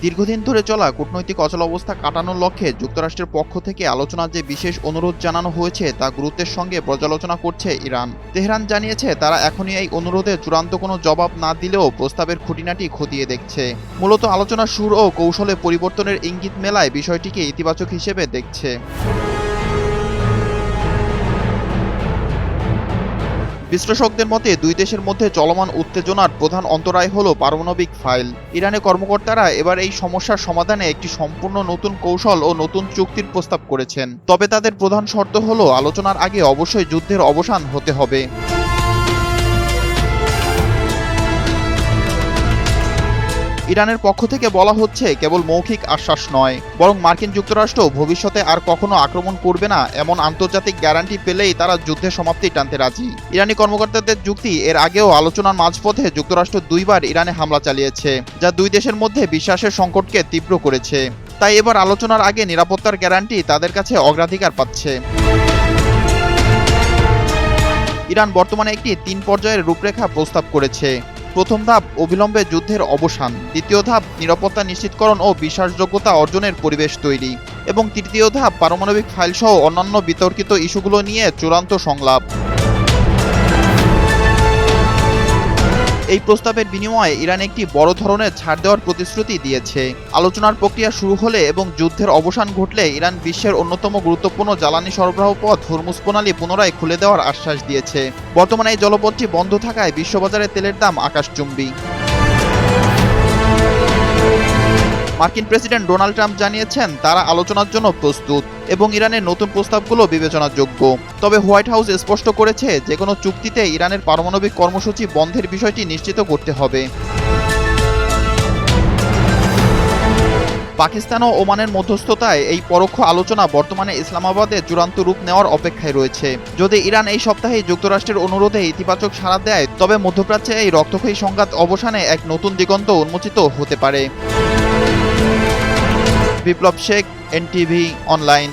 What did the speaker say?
দীর্ঘদিন ধরে চলা কূটনৈতিক অচলাবস্থা কাটানোর লক্ষ্যে যুক্তরাষ্ট্রের পক্ষ থেকে আলোচনার যে বিশেষ অনুরোধ জানানো হয়েছে তা গুরুত্বের সঙ্গে পর্যালোচনা করছে ইরান। তেহরান জানিয়েছে তারা এখনই এই অনুরোধে চূড়ান্ত কোনো জবাব না দিলেও প্রস্তাবের খুঁটিনাটি খতিয়ে দেখছে। মূলত আলোচনার সুর ও কৌশলে পরিবর্তনের ইঙ্গিত মেলায় বিষয়টিকে ইতিবাচক হিসেবে দেখছে। বিশ্লেষকদের মতে দুই দেশের মধ্যে চলমান উত্তেজনার প্রধান অন্তরায় হল পারমাণবিক ফাইল। ইরানের কর্মকর্তারা এবার এই সমস্যার সমাধানে একটি সম্পূর্ণ নতুন কৌশল ও নতুন চুক্তির প্রস্তাব করেছেন। তবে তাদের প্রধান শর্ত হল আলোচনার আগে অবশ্যই যুদ্ধের অবসান হতে হবে। ইরানের পক্ষ থেকে বলা হচ্ছে কেবল মৌখিক আশ্বাস নয়, বরং মার্কিন যুক্তরাষ্ট্র ভবিষ্যতে আর কখনো আক্রমণ করবে না এমন আন্তর্জাতিক গ্যারান্টি পেলেই তারা যুদ্ধের সমাপ্তি টানতে রাজি। ইরানি কর্মকর্তাদের যুক্তি, এর আগেও আলোচনার মাঝপথে যুক্তরাষ্ট্র দুইবার ইরানে হামলা চালিয়েছে, যা দুই দেশের মধ্যে বিশ্বাসের সংকটকে তীব্র করেছে। তাই এবার আলোচনার আগে নিরাপত্তার গ্যারান্টি তাদের কাছে অগ্রাধিকার পাচ্ছে। ইরান বর্তমানে একটি 3 পর্যায়ের রূপরেখা প্রস্তাব করেছে। প্রথম ধাপ অবিলম্বে যুদ্ধের অবসান, দ্বিতীয় ধাপ নিরাপত্তা নিশ্চিতকরণ ও বিশ্বাসযোগ্যতা অর্জনের পরিবেশ তৈরি, এবং তৃতীয় ধাপ পারমাণবিক ফাইল সহ অন্যান্য বিতর্কিত ইস্যুগুলো নিয়ে চূড়ান্ত সংলাপ। এই প্রস্তাবের বিনিময়ে ইরান একটি বড় ধরনের ছাড় দেওয়ার প্রতিশ্রুতি দিয়েছে। আলোচনার প্রক্রিয়া শুরু হলে এবং যুদ্ধের অবসান ঘটলে ইরান বিশ্বের অন্যতম গুরুত্বপূর্ণ জ্বালানি সরবরাহ পথ হরমুজ প্রণালী পুনরায় খুলে দেওয়ার আশ্বাস দিয়েছে। বর্তমানে এই জলপথটি বন্ধ থাকায় বিশ্ববাজারে তেলের দাম আকাশচুম্বী। মার্কিন প্রেসিডেন্ট ডোনাল্ড ট্রাম্প জানিয়েছেন তারা আলোচনার জন্য প্রস্তুত এবং ইরানের নতুন প্রস্তাবগুলো বিবেচনাযোগ্য। তবে হোয়াইট হাউস স্পষ্ট করেছে যে কোনো চুক্তিতে ইরানের পারমাণবিক কর্মসূচি বন্ধের বিষয়টি নিশ্চিত করতে হবে। পাকিস্তান ও ওমানের মধ্যস্থতায় এই পরোক্ষ আলোচনা বর্তমানে ইসলামাবাদে চূড়ান্ত রূপ নেওয়ার অপেক্ষায় রয়েছে। যদি ইরান এই সপ্তাহে যুক্তরাষ্ট্রের অনুরোধে ইতিবাচক সাড়া দেয়, তবে মধ্যপ্রাচ্যে এই রক্তক্ষয়ী সংঘাত অবসানে এক নতুন দিগন্ত উন্মোচিত হতে পারে। বিপ্লব শেখ, NTV অনলাইন।